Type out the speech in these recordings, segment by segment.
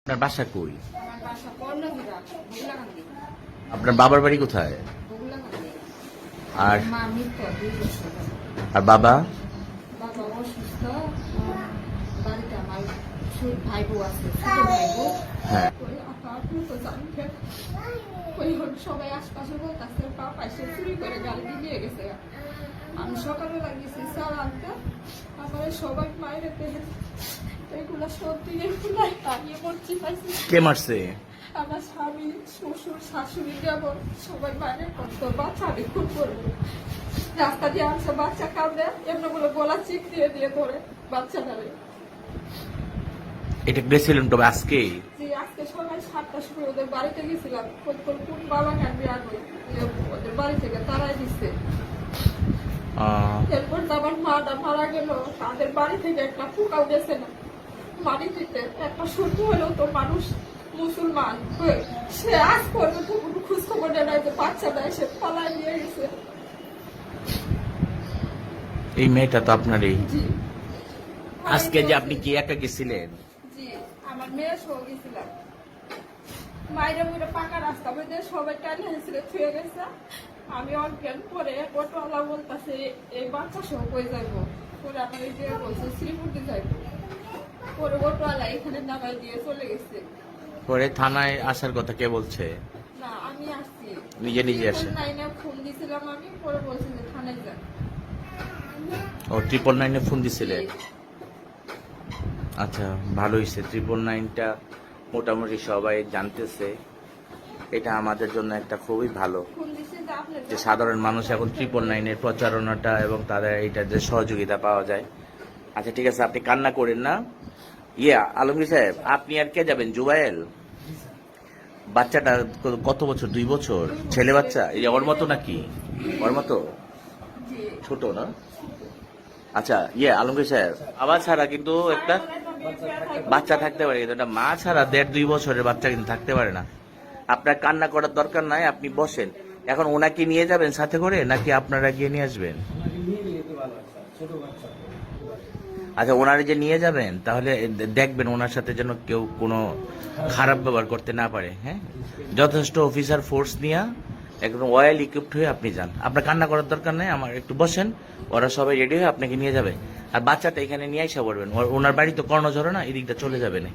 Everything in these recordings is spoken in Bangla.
আপনার বাসা কই? আমার বাসা কর্ণধরা, বগুড়াকান্দি। আপনার বাবার বাড়ি কোথায়? বগুড়াকান্দি। আর মা মৃত 2 বছর ধরে। আর বাবা? বাবা অসুস্থ। বাড়িতে আমার ভাই বউ আছে, ছোট ভাই বউ। হ্যাঁ। ওই আপনি তো জানতেন, ওই সবাই আশপাশে বলতেছে পাপ এসে চুরি করে গাড়ি নিয়ে গেছে। আমি সকালে লাগিয়েছি চাল আনতে, আমার সবাই মায়ের এগুলো সত্যি এগুলাই আনিয়ে পড়ছি পাইছি। কে মারছে? আমার স্বামী, শ্বশুর, শাশুড়ি, যেমন সবাই বাইরে করতো। বাচ্চা আমি খুব করবো, রাস্তা দিয়ে আসছে বাচ্চা কাঁদে, এমনি বলে গলা চিক দিয়ে দিয়ে ধরে বাচ্চা ধরে। এটা গেছিলেন তবে আজকে? যে আজকে সকাল 7টার সময় ওদের বাড়িতে গেছিলাম, কোন বাবা কান্দি আনবে ওদের বাড়ি থেকে তারাই দিচ্ছে। এরপর তো আমার মাটা মারা গেল, তাদের বাড়ি থেকে একটা পোকাও গেছে না বাড়ি থেকে। একটা সত্য হলেও তো মানুষ মুসলমান হয়ে সে আজ পর্যন্ত কোনো খোঁজ খবর নেয় না যে বাচ্চা দেয়, সে পালায় নিয়ে গেছে। এই মেয়েটা তো আপনারই। জি। আজকে যে আপনি কি একা গেছিলেন? জি, আমার মেয়ের সহ গেছিলাম। মায়েরা মুড়ে পাকা রাস্তা বইতে সবাই টাইলে হয়েছিল, ছুঁয়ে গেছে। আমি অজ্ঞান পরে অটোওয়ালা বলতেছে এই বাচ্চা সহ কই যাইব। পরে আমার এই যে বলছে শ্রীপুরতে যাইব। পরে অটোওয়ালা এখানে নামাই দিয়ে চলে গেছে। পরে থানায় আসার কথা কে বলছে? না, আমি আসছি নিজে নিজে আসে? 999 ফোন দিছিলাম আমি, পরে বলছি যে থানায় যান। ও 999 ফোন দিছিলেন? আচ্ছা, ভালো হয়েছে। 999টা মোটামুটি সবাই জানতেছে। এটা আমাদের জন্য একটা খুবই ভালো ফোন দিছি যে আপনি যে সাধারণ মানুষ এখন 999-এর প্রচারণাটা এবং তাদের এইটা যে সহযোগিতা পাওয়া যায়। আচ্ছা ঠিক আছে, আপনি কান্না করেন না। আলমগীর সাহেব, আপনি আর কে যাবেন? জুবায়েল বাচ্চাটা কত বছর? 2 বছর ছেলে বাচ্চা? এই ওর মতো নাকি? ওর মতো জি। ছোট না? আচ্ছা আলমগীর সাহেব, বাবা ছাড়া কিন্তু একটা বাচ্চা থাকতে পারে, কিন্তু একটা মা ছাড়া 1.5-2 বছরের বাচ্চা কিন্তু থাকতে পারে না। আপনার কান্না করার দরকার নাই, আপনি বসেন। এখন ওনাকে নিয়ে যাবেন সাথে করে নাকি আপনারা গিয়ে নিয়ে আসবেন? আচ্ছা, ওনারা যে নিয়ে যাবেন তাহলে দেখবেন ওনার সাথে যেন কেউ কোনো খারাপ ব্যবহার করতে না পারে। হ্যাঁ, যথেষ্ট অফিসার ফোর্স নিয়ে একদম ওয়েল ইকুইপড হয়ে আপনি যান। আপনার কান্না করার দরকার নেই, আমার একটু বসেন, ওরা সবাই রেডি হয়ে আপনাকে নিয়ে যাবে। আর বাচ্চাটা এখানে নিয়ে আসা পড়বেন, ওনার বাড়ি তো কর্ণঝরে না, এদিকটা চলে যাবে না।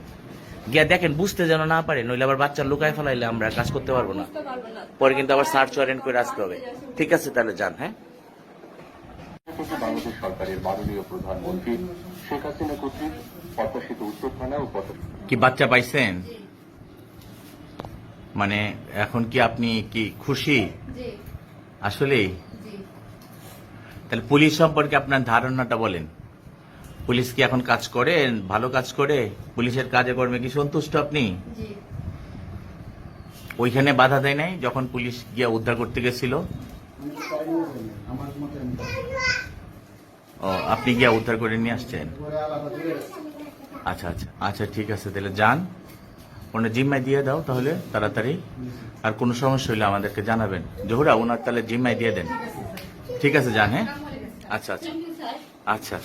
গিয়া দেখেন বুঝতে যেন না পারে, নইলে আবার বাচ্চা লুকায় ফেলাইলে আমরা কাজ করতে পারবো না। বুঝতে পারবে না। পরে কিন্তু আবার সার্চ ওয়ারেন্ট করে আসতে হবে। ঠিক আছে, তাহলে যান। হ্যাঁ, বাংলাদেশ সরকারের মাননীয় প্রধানমন্ত্রী শেখ হাসিনা কর্তৃক পদ্মা সেতু উত্তর থানা ও কি বাচ্চা পাইছেন? মানে এখন কি আপনি কি খুশি? জি। আসলে জি। তাহলে পুলিশ সম্পর্কে আপনার ধারণাটা বলেন। পুলিশ কি এখন কাজ করে? ভালো কাজ করে? পুলিশের কাজে কর্মে কি সন্তুষ্ট আপনি? জি। ওইখানে বাধা দেয় নাই যখন পুলিশ গিয়া উদ্ধার করতে গেছিল? ও, আপনি গিয়া উদ্ধার করে নিয়ে আসছেন? আচ্ছা আচ্ছা আচ্ছা, ঠিক আছে, তাহলে যান, ওনার জিম্মায় দিয়ে দাও তাহলে তাড়াতাড়ি। আর কোনো সমস্যা হইলে আমাদেরকে জানাবেন। জহুরা, ওনার তাহলে জিম্মায় দিয়ে দেন। ঠিক আছে, যান। হ্যাঁ, আচ্ছা আচ্ছা আচ্ছা।